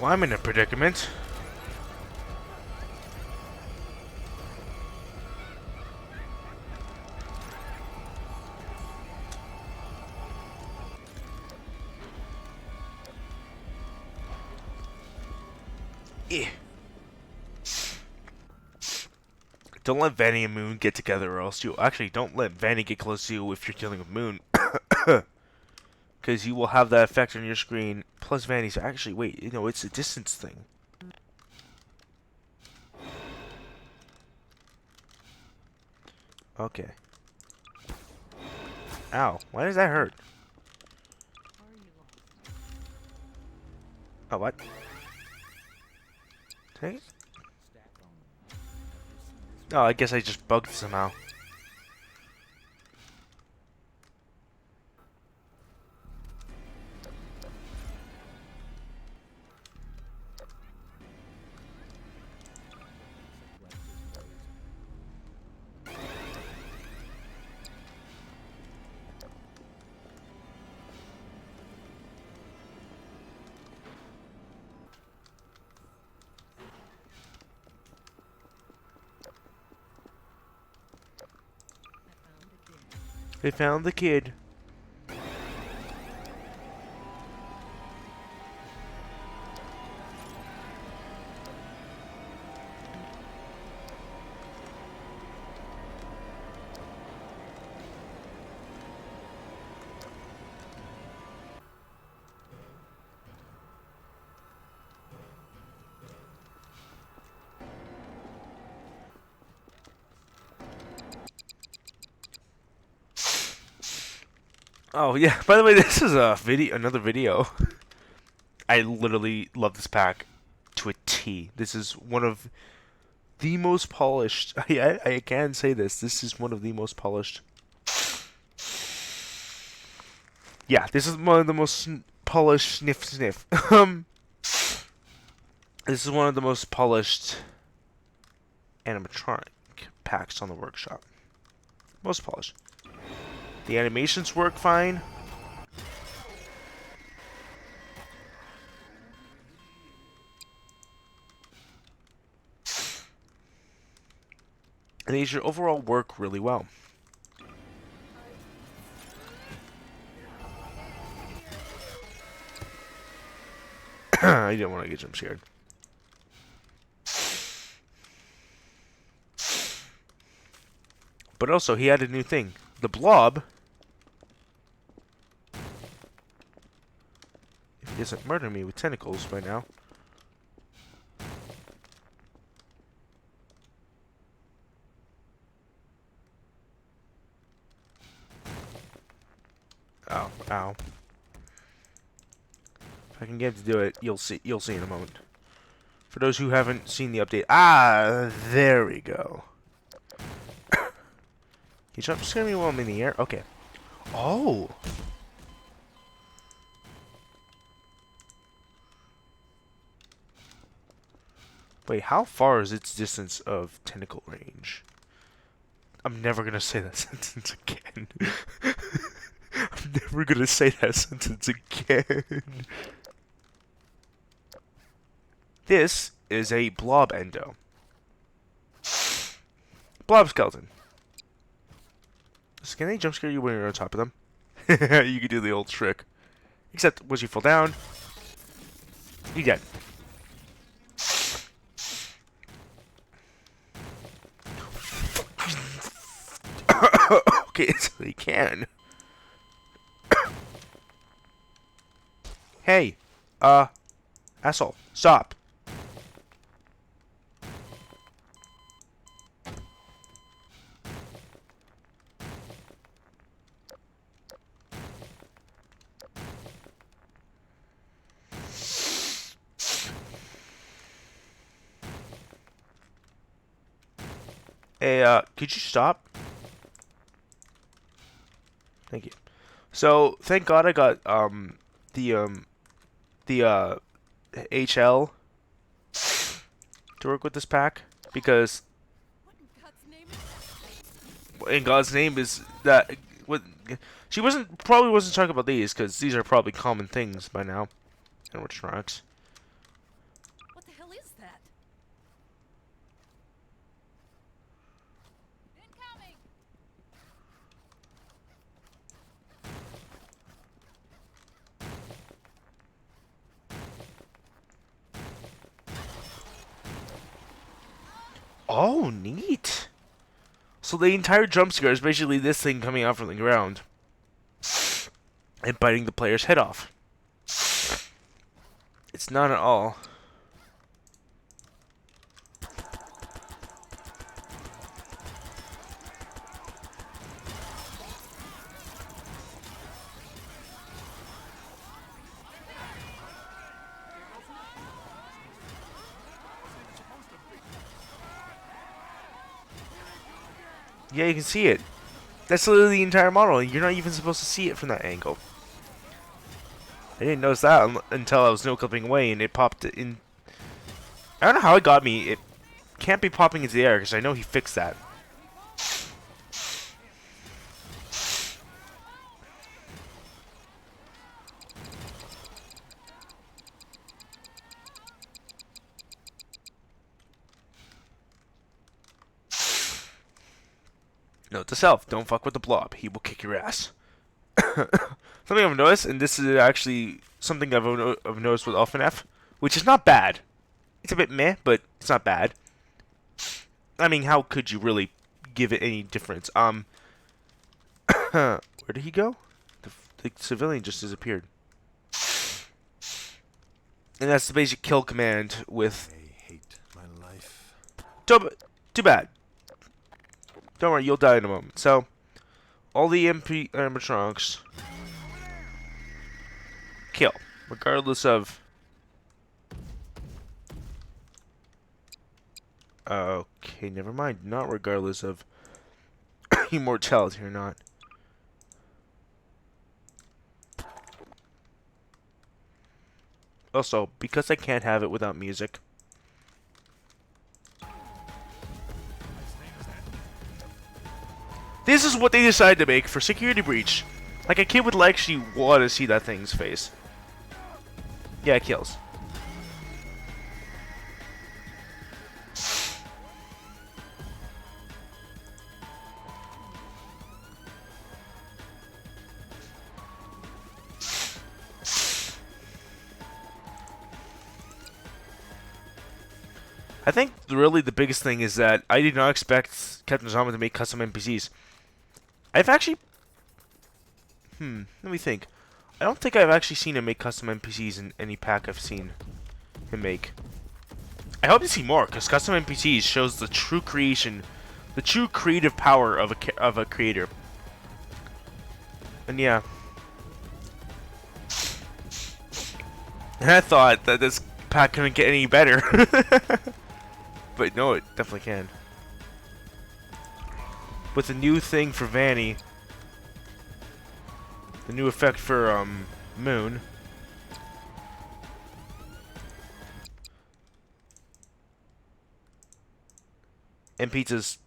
Well, I'm in a predicament. Eh. Don't let Vanny and Moon get together, or else you actually don't let Vanny get close to you if you're dealing with Moon, because you will have that effect on your screen. Plus, Vanny's actually wait, you know, it's a distance thing. Okay. Ow! Why does that hurt? Oh, what? Hey? Oh, I guess I just bugged somehow. They found the kid. Oh yeah, by the way, this is a video, another video. I literally love this pack to a T. This is one of the most polished. I can say this. This is one of the most polished. Yeah, this is one of the most polished sniff. This is one of the most polished animatronic packs on the workshop. Most polished. The animations work fine. And they should overall work really well. I didn't want to get jump scared. But also, he had a new thing. The blob. If he doesn't murder me with tentacles by now. Ow, ow. If I can get him to do it, you'll see in a moment. For those who haven't seen the update. Ah, there we go. He jump scared me while I'm in the air? Okay. Oh! Wait, how far is its distance of tentacle range? I'm never gonna say that sentence again. I'm never gonna say that sentence again. This is a blob endo. Blob skeleton. Can they jump scare you when you're on top of them? You can do the old trick. Except, once you fall down, you dead. Okay, so they can. Hey, asshole, stop. Hey, could you stop? Thank you. So, thank God I got, the HL to work with this pack, because in God's name is that what she probably wasn't talking about these, because these are probably common things by now. Animatronics. Oh, neat. So the entire jump scare is basically this thing coming out from the ground and biting the player's head off. It's not at all. Yeah, you can see it. That's literally the entire model. You're not even supposed to see it from that angle. I didn't notice that until I was no clipping away and it popped in. I don't know how it got me. It can't be popping into the air because I know he fixed that. Note to self, don't fuck with the blob. He will kick your ass. Something I've noticed, and this is actually something I've noticed with Fnaf, which is not bad. It's a bit meh, but it's not bad. I mean, how could you really give it any difference? Where did he go? The civilian just disappeared. And that's the basic kill command with... I hate my life. Too bad. Don't worry, you'll die in a moment. So, all the animatronics kill, regardless of... Okay, never mind. Not regardless of immortality or not. Also, because I can't have it without music. This is what they decided to make for Security Breach. Like, a kid would actually want to see that thing's face. Yeah, it kills. I think really the biggest thing is that I did not expect Captain Zama to make custom NPCs. I've actually... let me think. I don't think I've actually seen him make custom NPCs in any pack I've seen him make. I hope to see more, because custom NPCs shows the true creation, the true creative power of a creator. And yeah. And I thought that this pack couldn't get any better. But no, it definitely can. With the new thing for Vanny, the new effect for Moon, and pizza.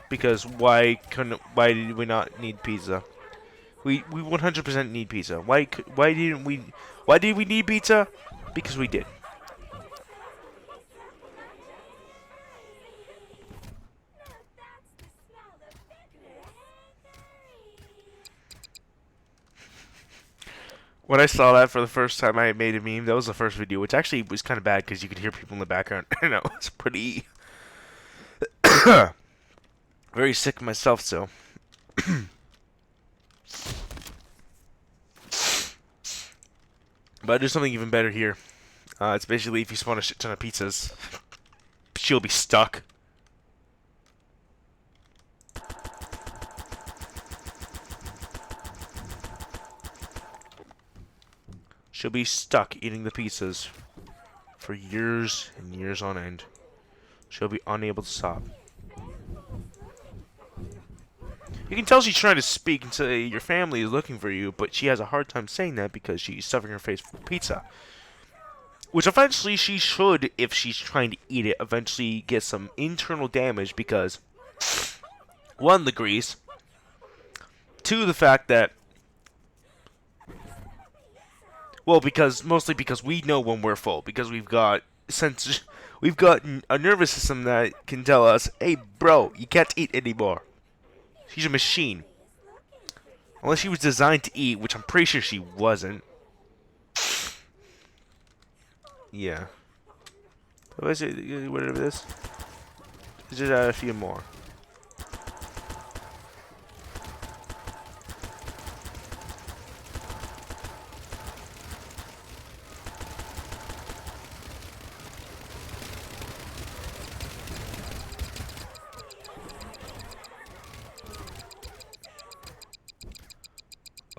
Because why did we not need pizza? We 100% need pizza. Why did we need pizza? Because we did. When I saw that for the first time, I made a meme. That was the first video, which actually was kind of bad because you could hear people in the background. I know, it's pretty... very sick myself, so... But I do something even better here. It's basically if you spawn a shit ton of pizzas, she'll be stuck. She'll be stuck eating the pizzas for years and years on end. She'll be unable to stop. You can tell she's trying to speak and say your family is looking for you, but she has a hard time saying that because she's stuffing her face full of pizza. Which eventually she should, if she's trying to eat it, eventually get some internal damage because, one, the grease, two, the fact that, well, mostly because we know when we're full, because we've got a nervous system that can tell us, hey bro, you can't eat anymore. She's a machine. Unless she was designed to eat, which I'm pretty sure she wasn't. Yeah. Let's see, whatever this. Let's just add a few more.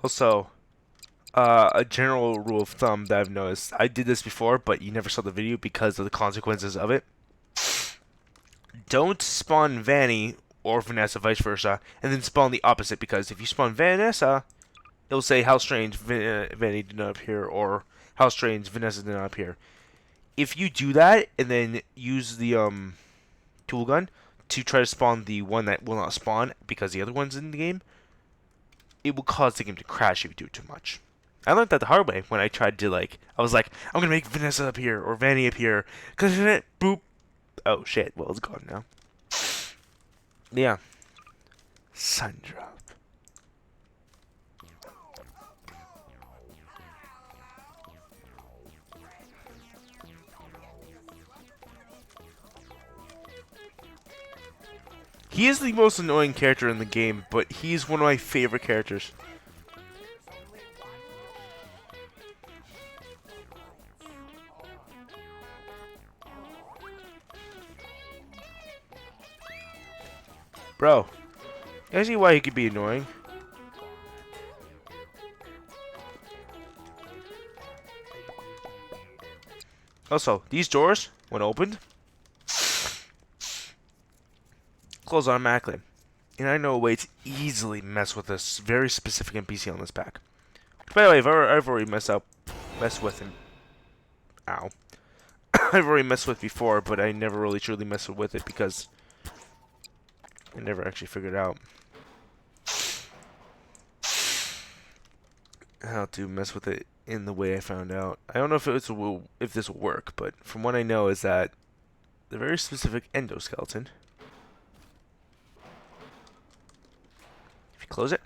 Also, a general rule of thumb that I've noticed. I did this before, but you never saw the video because of the consequences of it. Don't spawn Vanny or Vanessa, vice versa, and then spawn the opposite, because if you spawn Vanessa, it'll say how strange Vanny did not appear, or how strange Vanessa did not appear. If you do that and then use the tool gun to try to spawn the one that will not spawn because the other one's in the game, it will cause the game to crash if you do it too much. I learned that the hard way when I tried to I was like, I'm gonna make Vanessa appear or Vanny appear, cause boop. Oh shit! Well, it's gone now. Yeah. Sun drop. He is the most annoying character in the game, but he's one of my favorite characters. Bro, I see why he could be annoying. Also, these doors, when opened, close automatically. And I know a way to easily mess with this very specific NPC on this pack. By the way, I've already messed with him. Ow. I've already messed with before, but I never really truly messed with it because I never actually figured out how to mess with it in the way I found out. I don't know if this will work, but from what I know is that the very specific endoskeleton. If you close it,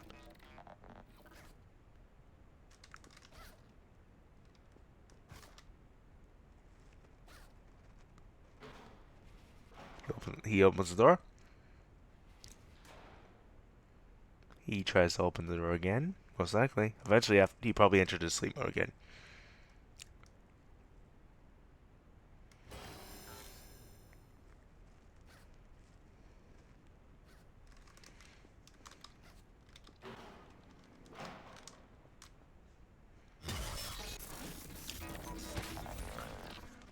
he opens the door. He tries to open the door again, most likely. Eventually, after he probably entered his sleep mode again.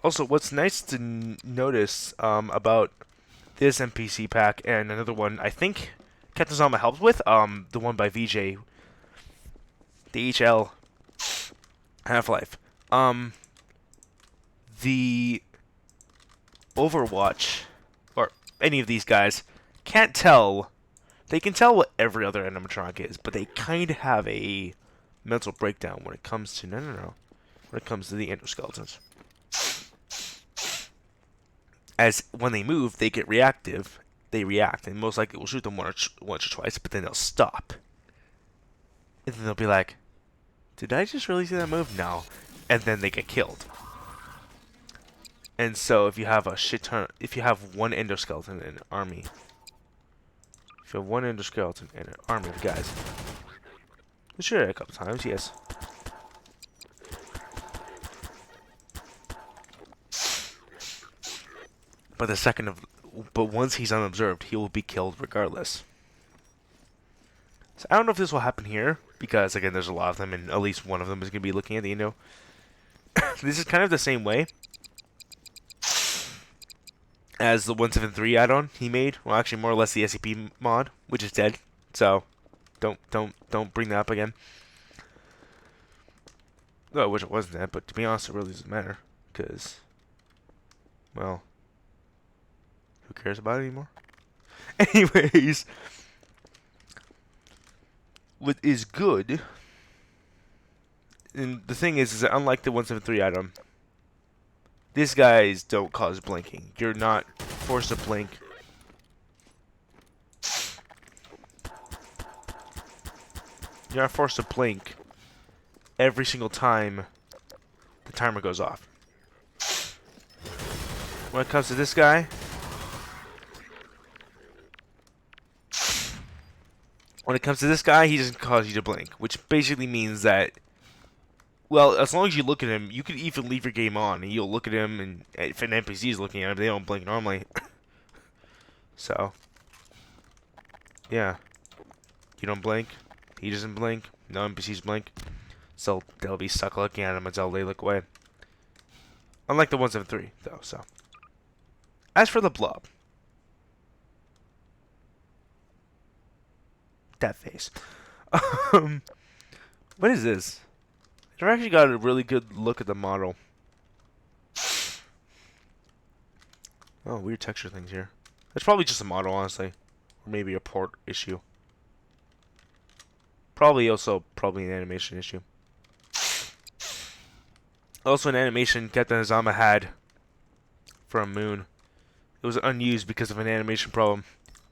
Also, what's nice to notice about this NPC pack and another one, I think Captain Zama helped with, the one by VJ, the HL Half-Life. The Overwatch, or any of these guys, can't tell. They can tell what every other animatronic is, but they kind of have a mental breakdown when it comes to when it comes to the endoskeletons. As when they move, they get reactive. They react, and most likely we'll shoot them once or twice, but then they'll stop, and then they'll be like, "Did I just really see that move?" No, and then they get killed. And so if you have a shit ton, if you have one endoskeleton in an army, if you have one endoskeleton in an army of guys, we'll shoot it a couple times, yes. But once he's unobserved, he will be killed regardless. So I don't know if this will happen here, because again, there's a lot of them, and at least one of them is going to be looking at the endo. This is kind of the same way as the 173 add-on he made. Well, actually, more or less the SCP mod, which is dead. So don't bring that up again. Well, I wish it wasn't that, but to be honest, it really doesn't matter, because, well, who cares about it anymore? Anyways, what is good, and the thing is that unlike the 173 add-on, these guys don't cause blinking. You're not forced to blink. You're not forced to blink every single time the timer goes off. when it comes to this guy, he doesn't cause you to blink, which basically means that, well, as long as you look at him, you could even leave your game on, and you'll look at him, and if an NPC is looking at him, they don't blink normally. So, yeah, you don't blink, he doesn't blink, no NPCs blink, so they'll be stuck looking at him until they look away. Unlike the ones in 3, though, so. As for the blob, that face. What is this? I've actually got a really good look at the model. Oh, weird texture things here. It's probably just a model, honestly. Or maybe a port issue. Probably an animation issue. Also an animation Captain Azama had for a moon. It was unused because of an animation problem.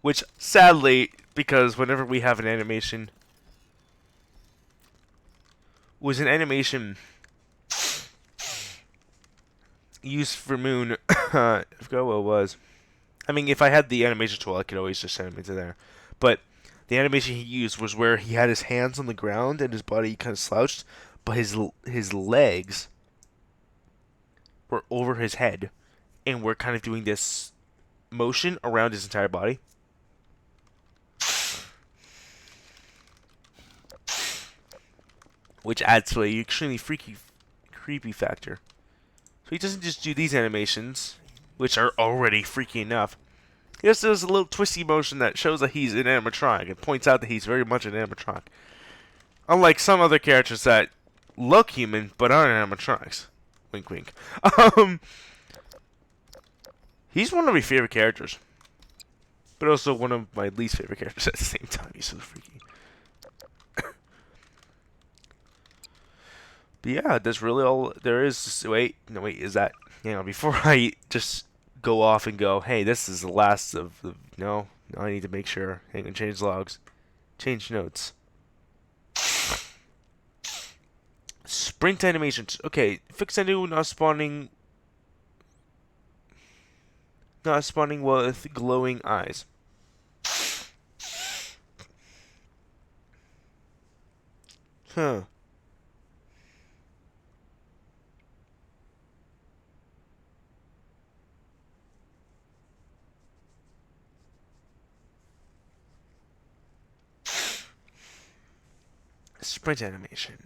Which, sadly, because whenever we have an animation... was an animation used for moon... I forgot what it was. I mean, if I had the animation tool, I could always just send him into there. But the animation he used was where he had his hands on the ground and his body kind of slouched, but his legs were over his head, and we're kind of doing this motion around his entire body. Which adds to a extremely creepy factor. So he doesn't just do these animations, which are already freaky enough. He just does a little twisty motion that shows that he's an animatronic and points out that he's very much an animatronic. Unlike some other characters that look human but aren't animatronics. Wink, wink. He's one of my favorite characters, but also one of my least favorite characters at the same time. He's so freaky. But yeah, that's really all there is. Wait, is that... before I just go off and go, hey, this is the last of the... No, I need to make sure. Hang on, change logs. Change notes. Sprint animations. Okay, fix Endo not spawning with glowing eyes. Huh. Sprint animation.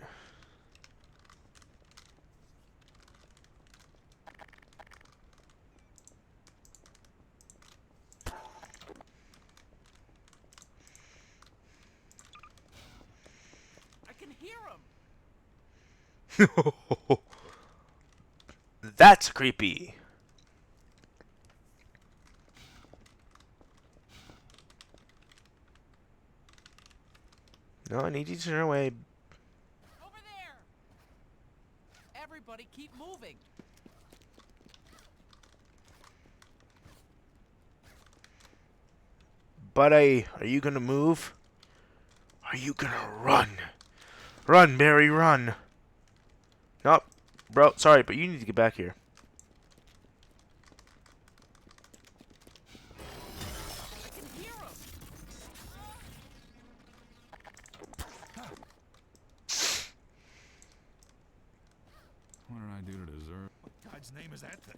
I can hear him. That's creepy. No, I need you to turn away. Over there. Everybody keep moving. Buddy, are you gonna move? Are you gonna run? Run, Barry, run. Nope. Bro, sorry, but you need to get back here. I can hear him. What did I do to deserve? What God's name is that thing?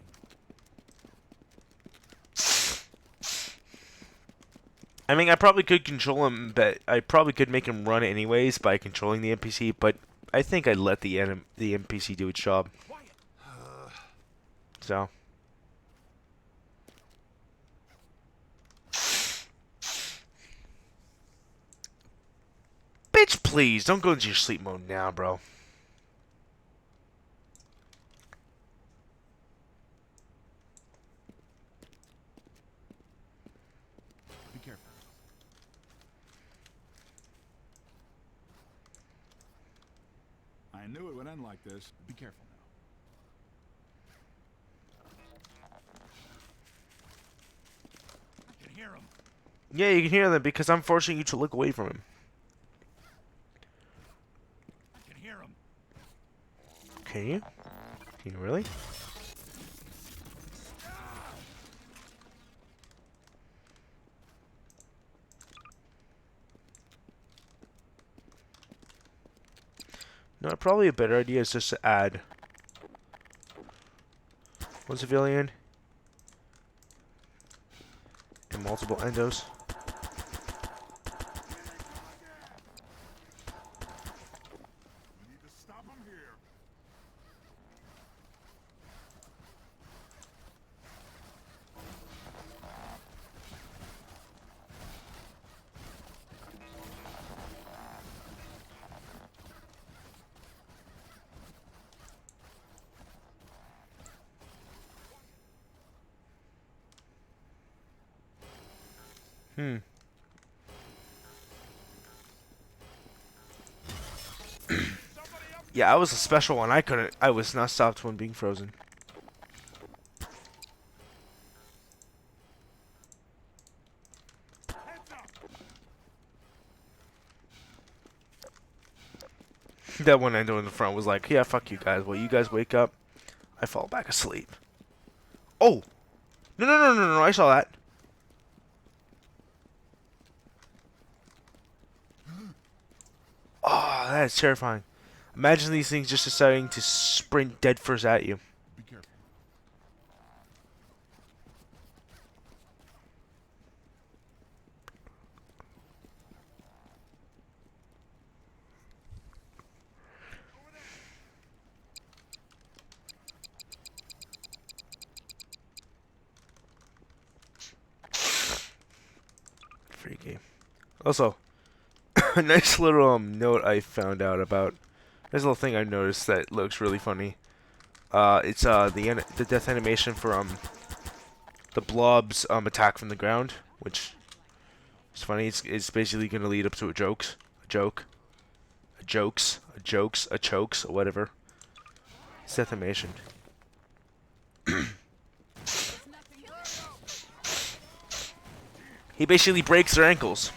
I mean, I probably could control him, but I probably could make him run anyways by controlling the NPC, but I think I'd let the NPC do its job. Quiet. So. Bitch, please, don't go into your sleep mode now, bro. Be careful. I knew it would end like this. Be careful now. I can hear him. Yeah, you can hear them because I'm forcing you to look away from him. I can hear him. Can you? Can you really? No, probably a better idea is just to add one civilian and multiple endos. We need to stop him here. Hmm. Yeah, I was a special one. I was not stopped when being frozen. That one endo in the front was like, yeah, fuck you guys. Well, you guys wake up, I fall back asleep. Oh! No, no, no, no, no, I saw that. Oh, that is terrifying. Imagine these things just deciding to sprint dead first at you. Be careful. Freaky. Also, a nice little note I found out about. Nice little thing I noticed that looks really funny. It's the death animation for the blob's attack from the ground, which is funny. It's basically gonna lead up to a jokes, a chokes, or whatever. It's death animation. He basically breaks their ankles.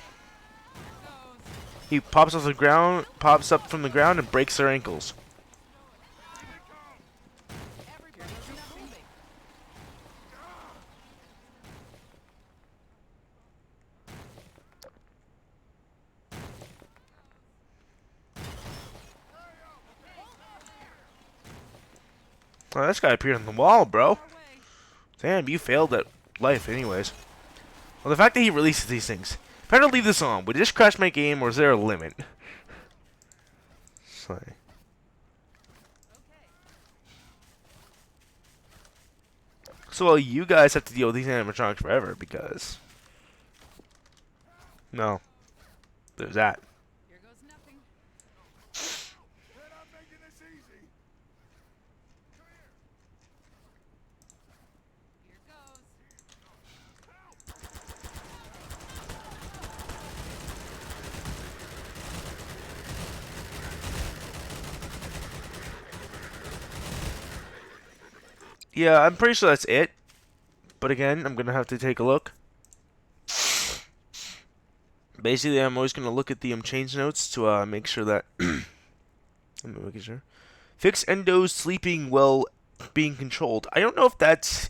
He pops off the ground, pops up from the ground, and breaks their ankles. Oh, this guy appeared on the wall, bro. Damn, you failed at life anyways. Well, the fact that he releases these things. If I had to leave this on, would it just crash my game, or is there a limit? Sorry. So, well, you guys have to deal with these animatronics forever, because... No. There's that. Here goes nothing. We're not making this easy. Here goes. Yeah, I'm pretty sure that's it. But again, I'm going to have to take a look. Basically, I'm always going to look at the change notes to make sure that... I'm making sure. Fix endos sleeping while being controlled. I don't know if that's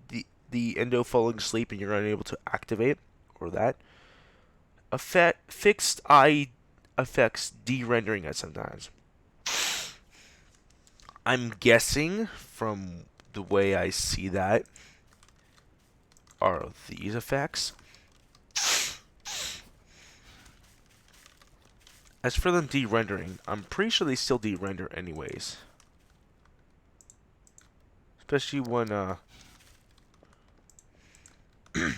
the endo falling asleep and you're unable to activate, or that. Fixed eye affects de-rendering at sometimes. I'm guessing from the way I see that are these effects. As for them de-rendering, I'm pretty sure they still de-render anyways. Especially when, I don't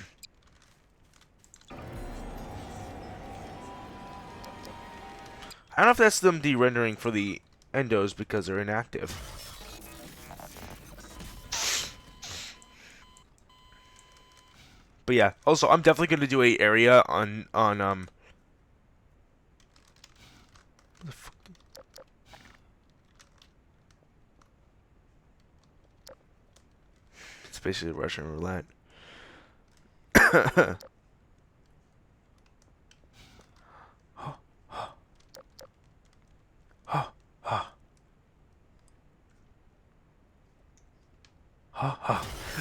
know if that's them de-rendering for the endos because they're inactive. But yeah, also, I'm definitely going to do a area on what the fuck? It's basically Russian roulette.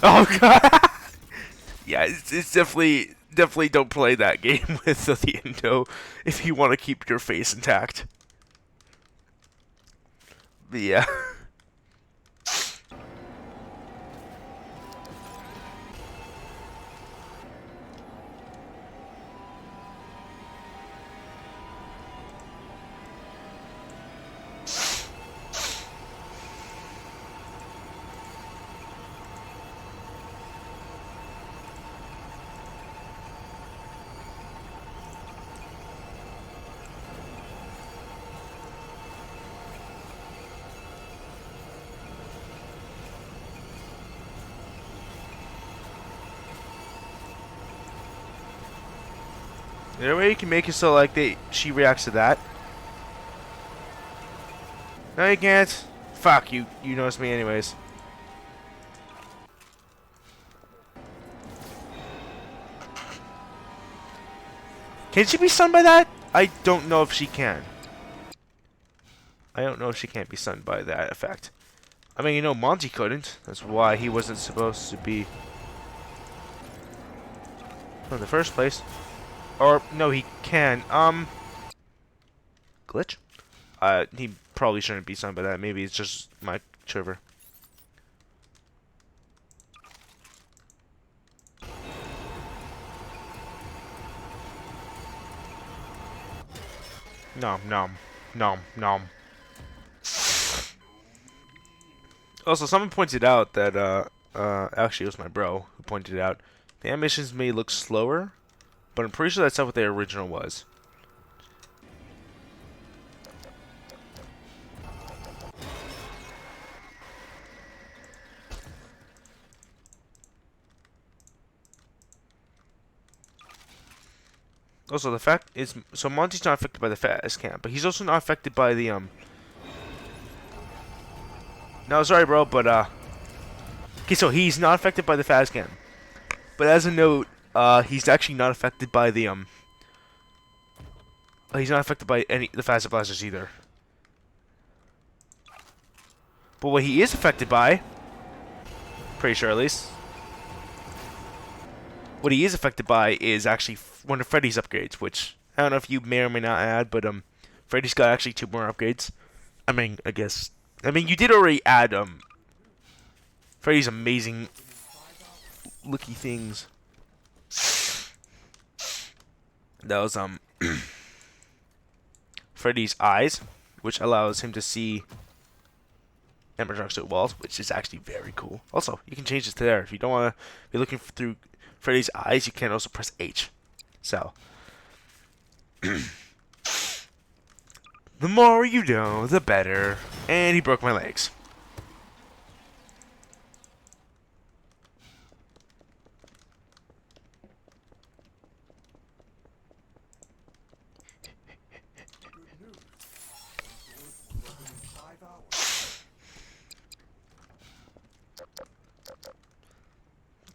Oh god! Yeah, it's definitely don't play that game with the endo if you want to keep your face intact. Yeah. Is there a way you can make it so like she reacts to that? No, you can't. Fuck you. You noticed me anyways. Can she be stunned by that? I don't know if she can. I don't know if she can't be stunned by that effect. I mean, you know, Monty couldn't. That's why he wasn't supposed to be in the first place. Or no, he can. Glitch. He probably shouldn't be stunned by that. Maybe it's just my server. Nom nom nom nom. Also, someone pointed out that actually it was my bro who pointed out the animations may look slower, but I'm pretty sure that's not what the original was. Also, the fact is, so Monty's not affected by the fast cam, but he's also not affected by the No, sorry, bro, but okay, so he's not affected by the fast cam, but as a note, he's actually not affected by the he's not affected by any the fast blasters either. But what he is affected by, pretty sure at least, what he is affected by is actually one of Freddy's upgrades, which I don't know if you may or may not add, but Freddy's got actually 2 more upgrades. I mean, you did already add Freddy's amazing looky things. That was Freddy's eyes, which allows him to see animatronics through walls, which is actually very cool. Also, you can change this to there. If you don't want to be looking through Freddy's eyes, you can also press H. So, the more you know, the better. And he broke my legs.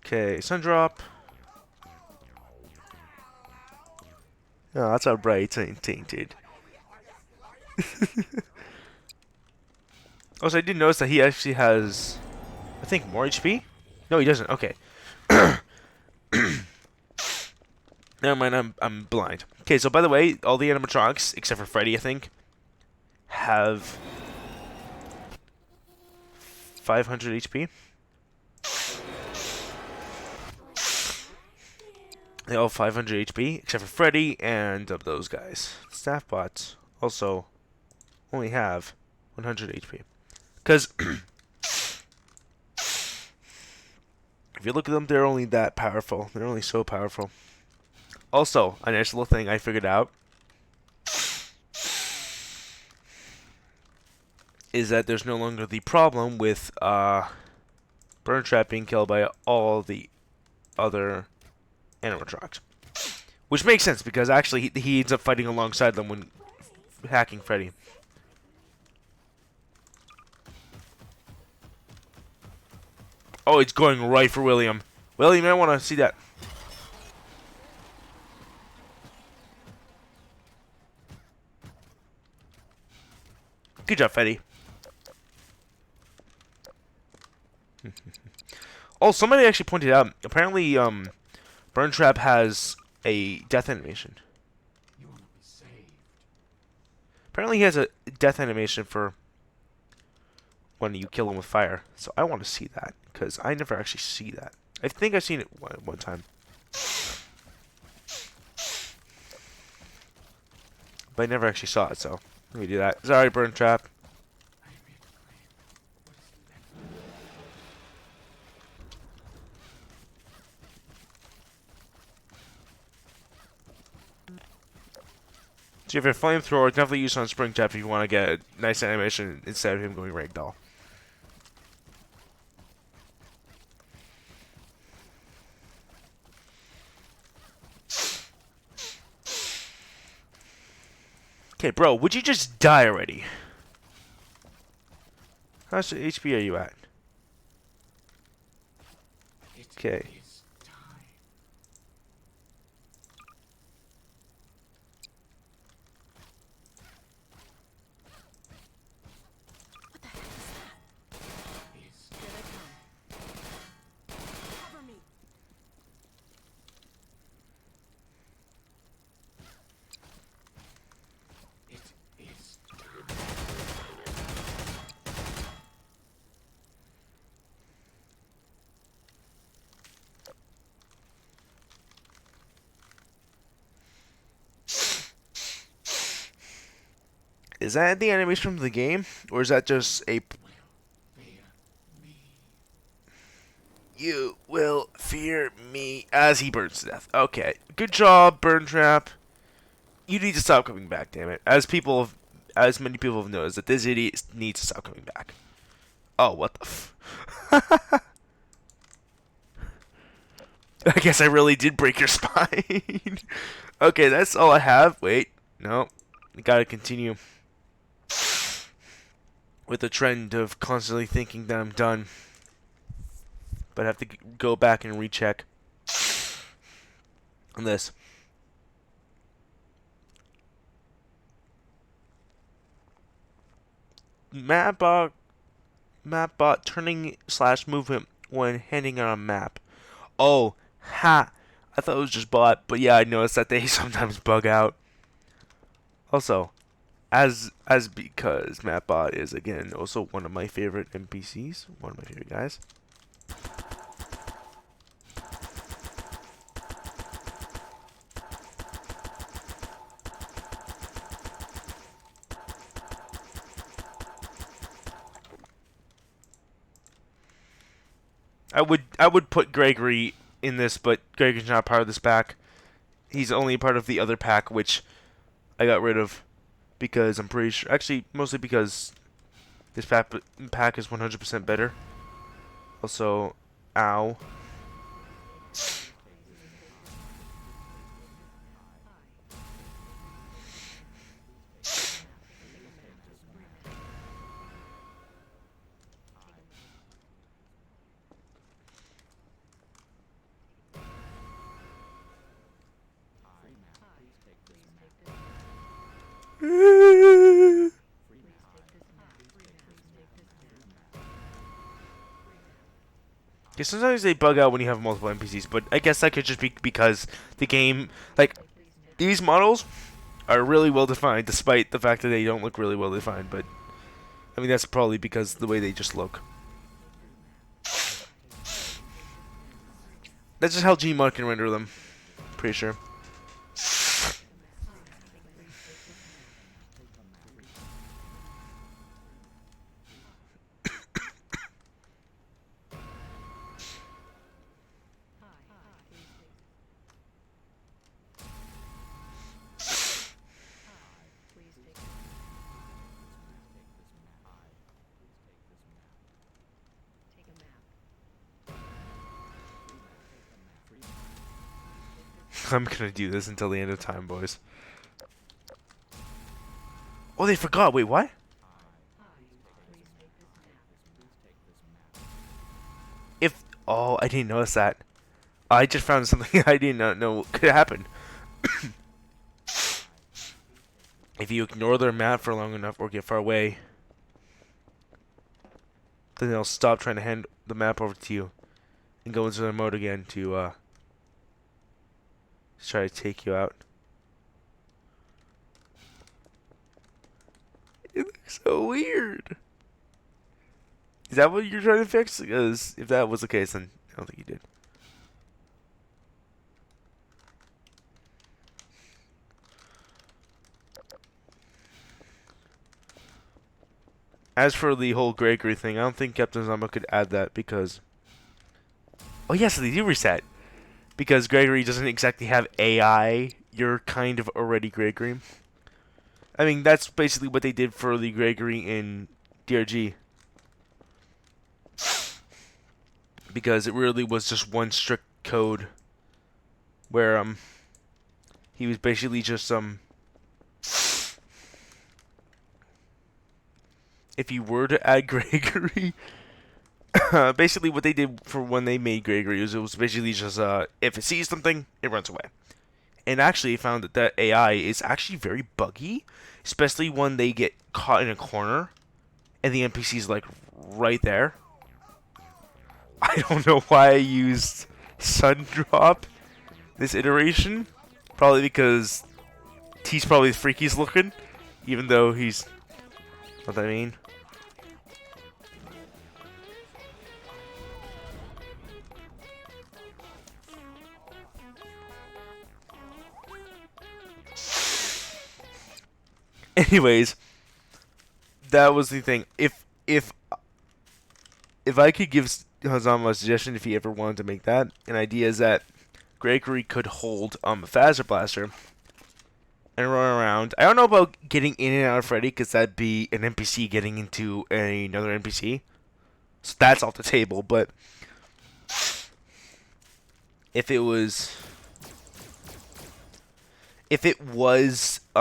Okay, sun drop. Oh, that's how bright and tainted. Also, I did notice that he actually has, I think, more HP? No, he doesn't. Okay. Never mind, I'm blind. Okay, so by the way, all the animatronics, except for Freddy, I think, have 500 HP. They all have 500 HP, except for Freddy and of those guys. Staff bots also only have 100 HP. Because if you look at them, they're only that powerful. They're only so powerful. Also, a nice little thing I figured out is that there's no longer the problem with Burn Trap being killed by all the other animatronics. Which makes sense, because actually he ends up fighting alongside them when hacking Freddy. Oh, it's going right for William. William, I want to see that. Good job, Freddy. Oh, somebody actually pointed out, apparently, Burn Trap has a death animation. Apparently he has a death animation for when you kill them with fire. So I want to see that because I never actually see that. I think I've seen it one time, but I never actually saw it. So let me do that. Sorry, burn trap. So if you're a flamethrower, definitely use on spring trap if you want to get a nice animation instead of him going ragdoll. Okay, bro, would you just die already? How much HP are you at? Okay. Cover me. Is that the animation from the game, or is that just a? You will fear me as he burns to death. Okay, good job, burn trap. You need to stop coming back, damn it. As many people have noticed that this idiot needs to stop coming back. Oh, what the f? I guess I really did break your spine. Okay, that's all I have. Wait, no, I gotta continue with the trend of constantly thinking that I'm done, but I have to go back and recheck on this. Mapbot, mapbot turning / movement when handing out a map. Oh, ha! I thought it was just bot, but yeah, I noticed that they sometimes bug out. Also, as because mapbot is again also one of my favorite NPCs, one of my favorite guys. I would put Gregory in this, but Gregory's not part of this pack. He's only part of the other pack, which I got rid of because I'm pretty sure, actually mostly because this pack is 100% better. Also, ow. Yeah, sometimes they bug out when you have multiple NPCs, but I guess that could just be because the game, like, these models are really well defined, despite the fact that they don't look really well defined. But I mean, that's probably because the way they just look. That's just how Gmod can render them. Pretty sure. I'm gonna do this until the end of time, boys. Oh, they forgot. Wait, what? If oh, I didn't notice that. I just found something I did not know could happen. If you ignore their map for long enough or get far away, then they'll stop trying to hand the map over to you and go into their mode again to try to take you out. It looks so weird. Is that what you're trying to fix? Because if that was the case, then I don't think you did. As for the whole Gregory thing, I don't think Captain Zama could add that because... Oh yes, they do reset. Because Gregory doesn't exactly have AI. You're kind of already Gregory. I mean, that's basically what they did for the Gregory in DRG. Because it really was just one strict code where he was basically just if you were to add Gregory, basically what they did for when they made Gregory was it was basically just if it sees something, it runs away. And actually found that AI is actually very buggy, especially when they get caught in a corner and the NPC's like right there. I don't know why I used Sun Drop this iteration. Probably because he's probably the freakiest looking, even though he's... What I mean? Anyways, that was the thing. If I could give Hazama a suggestion if he ever wanted to make that, an idea is that Gregory could hold a Phaser Blaster and run around. I don't know about getting in and out of Freddy because that'd be an NPC getting into another NPC. So that's off the table, but if it was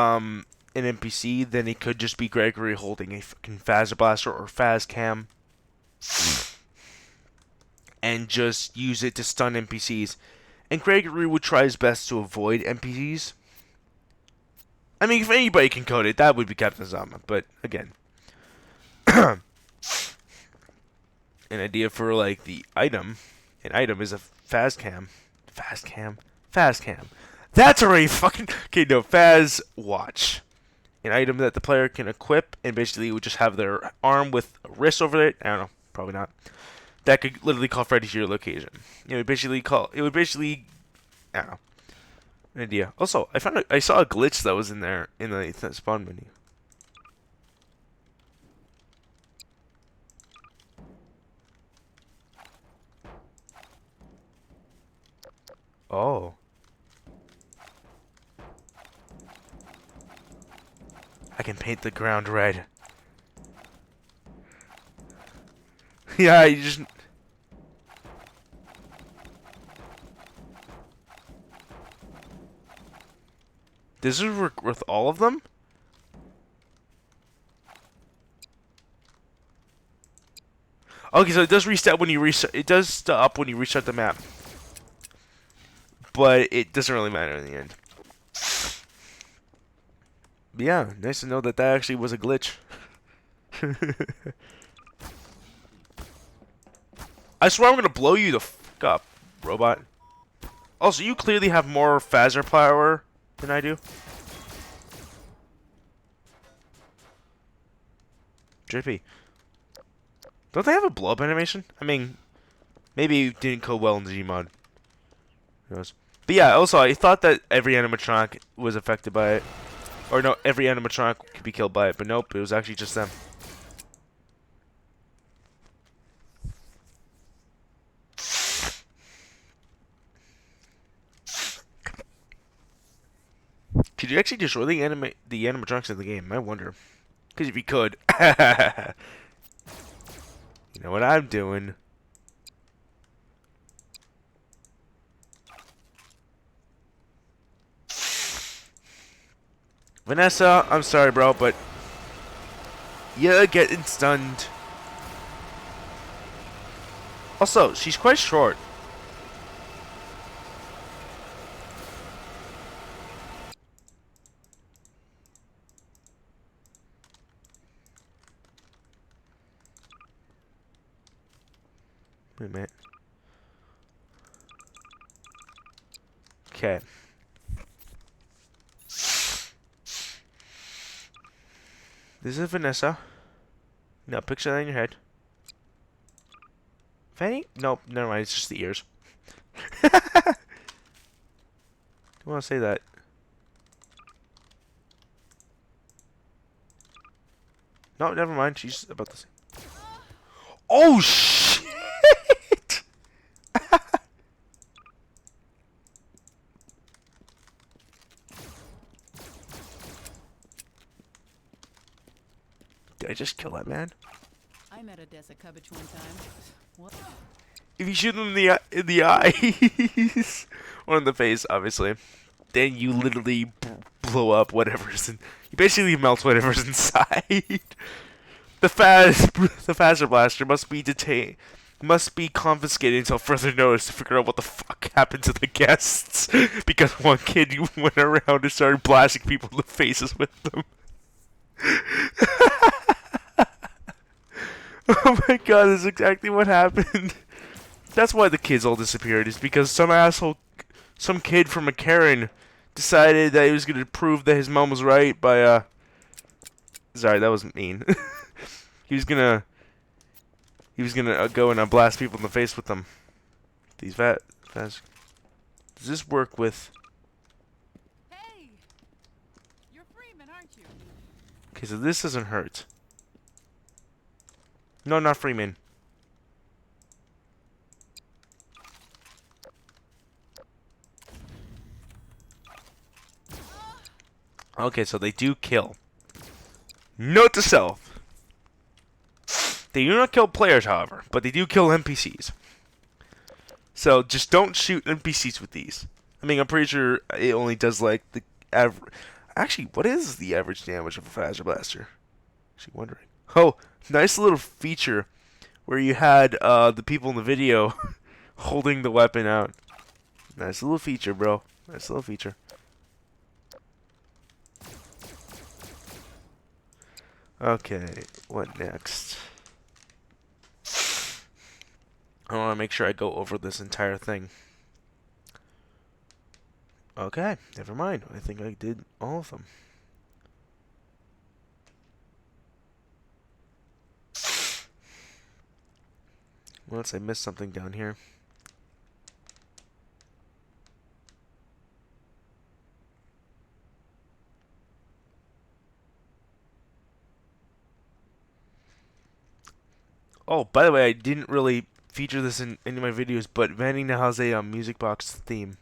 an NPC, then it could just be Gregory holding a fucking Phaser Blaster or Phas Cam and just use it to stun NPCs. And Gregory would try his best to avoid NPCs. I mean, if anybody can code it, that would be Captain Zama. But again, an idea for like the item. An item is a Phas Cam. Phas Cam. Phas Cam. That's already fucking... Okay, no, Phas Watch. An item that the player can equip, and basically would just have their arm with a wrist over it. I don't know, probably not. That could literally call Freddy to your location. It would basically I don't know, an idea. Also, I saw a glitch that was in there in the spawn menu. Oh. I can paint the ground red. Yeah, you just... This is work with all of them? Okay, so it does reset when you reset. It does stop when you restart the map. But it doesn't really matter in the end. But yeah, nice to know that that actually was a glitch. I swear I'm gonna blow you the fuck up, robot. Also, you clearly have more phaser power than I do. Drippy. Don't they have a blow up animation? I mean, maybe it didn't code well in the Gmod. Who knows? But yeah, also, I thought that every animatronic was affected by it. Or no, every animatronic could be killed by it, but nope, it was actually just them. Could you actually destroy the animatronics in the game? I wonder. Because if you could, you know what I'm doing. Vanessa, I'm sorry, bro, but you're getting stunned. Also, she's quite short. Wait a minute. Okay. This is Vanessa. Now picture that in your head. Fanny? Nope, never mind. It's just the ears. Don't want to say that. No, never mind. She's about the same. Oh shit! Did I just kill that man? I met a Desicubbage one time. What? If you shoot them in the eyes or in the face, obviously, then you literally blow up whatever's in. You basically melt whatever's inside. The Phaser blaster must be confiscated until further notice to figure out what the fuck happened to the guests because one kid went around and started blasting people in the faces with them. Oh my god, this is exactly what happened. That's why the kids all disappeared, is because some kid from a Karen decided that he was going to prove that his mom was right by, sorry, that was mean. He was gonna go and blast people in the face with them. These fast. Does this work with? Hey! You're Freeman, aren't you? Okay, so this doesn't hurt. No, not Freeman. Okay, so they do kill. Note to self. They do not kill players, however, but they do kill NPCs. So just don't shoot NPCs with these. I mean, I'm pretty sure it only does like the average. Actually, what is the average damage of a Phaser blaster? Actually, wondering. Oh, nice little feature where you had the people in the video holding the weapon out. Nice little feature, bro. Nice little feature. Okay, what next? I want to make sure I go over this entire thing. Okay, never mind. I think I did all of them. Unless I missed something down here. Oh, by the way, I didn't really feature this in any of my videos, but Vanny now has a music box theme.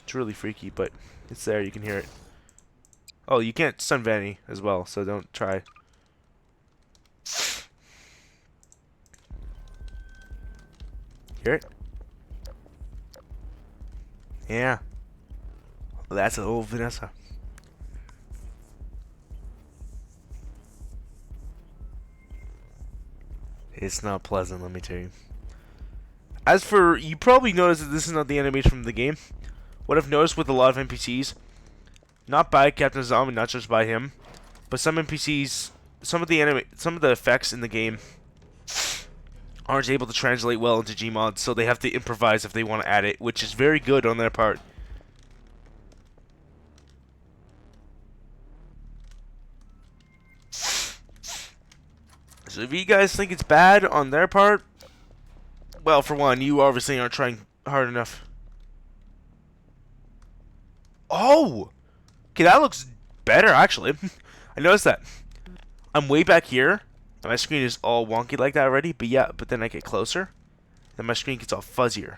It's really freaky, but it's there. You can hear it. Oh, you can't stun Vanny as well, so don't try. Hear it? Yeah. Well, that's a little Vanessa. It's not pleasant, let me tell you. As for, you probably noticed that this is not the animation from the game. What I've noticed with a lot of NPCs, not by Captain Zombie, not just by him, but some NPCs, some of the effects in the game aren't able to translate well into Gmod, so they have to improvise if they want to add it, which is very good on their part. So if you guys think it's bad on their part, well, for one, you obviously aren't trying hard enough. Oh! Okay, that looks better, actually. I noticed that. I'm way back here, and my screen is all wonky like that already, but yeah, but then I get closer, and my screen gets all fuzzier.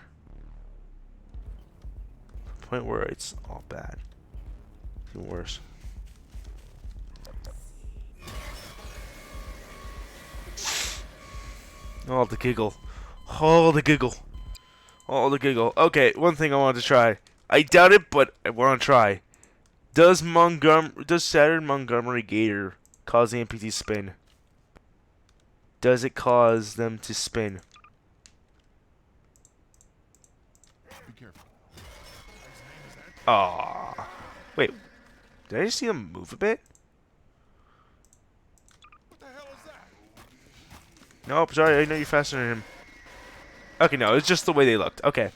To the point where it's all bad. It's even worse. Oh, the giggle. Oh, the giggle. Oh, the giggle. Okay, one thing I wanted to try. I doubt it, but I want to try. Does Saturn Montgomery Gator cause the NPC spin? Does it cause them to spin? Be careful. Aww. Wait. Did I just see them move a bit? What the hell is that? Nope, sorry, I know you're faster than him. Okay, no, it's just the way they looked. Okay.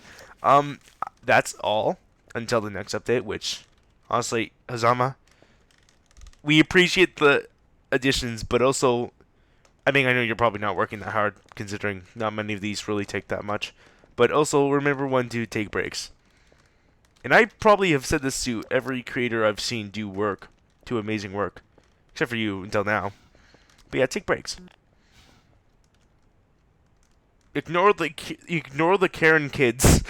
That's all until the next update, which, honestly, Hazama, we appreciate the additions, but also, I mean, I know you're probably not working that hard, considering not many of these really take that much. But also, remember when to take breaks. And I probably have said this to every creator I've seen do amazing work. Except for you until now. But yeah, take breaks. Ignore the Karen kids.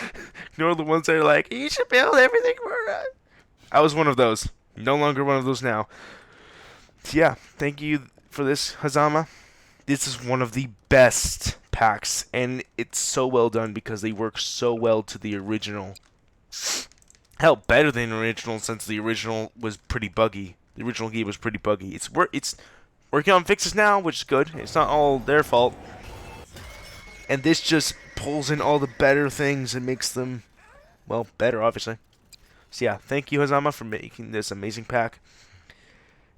Ignore the ones that are like, you should build everything for us. I was one of those. No longer one of those now. So yeah, thank you for this, Hazama. This is one of the best packs, and it's so well done because they work so well to the original. Hell, better than the original since the original was pretty buggy. The original game was pretty buggy. It's working on fixes now, which is good. It's not all their fault. And this just pulls in all the better things and makes them, well, better, obviously. So yeah, thank you, Hazama, for making this amazing pack.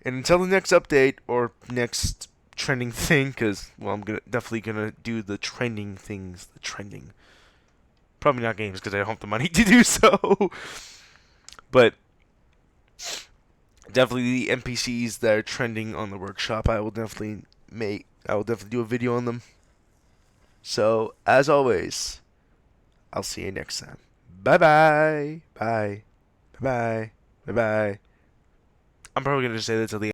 And until the next update, or next trending thing, because, well, I'm definitely gonna do the trending things. The trending. Probably not games, because I don't have the money to do so. But definitely the NPCs that are trending on the workshop, I will definitely do a video on them. So, as always, I'll see you next time. Bye-bye. Bye. Bye-bye. Bye-bye. I'm probably going to say that till the end.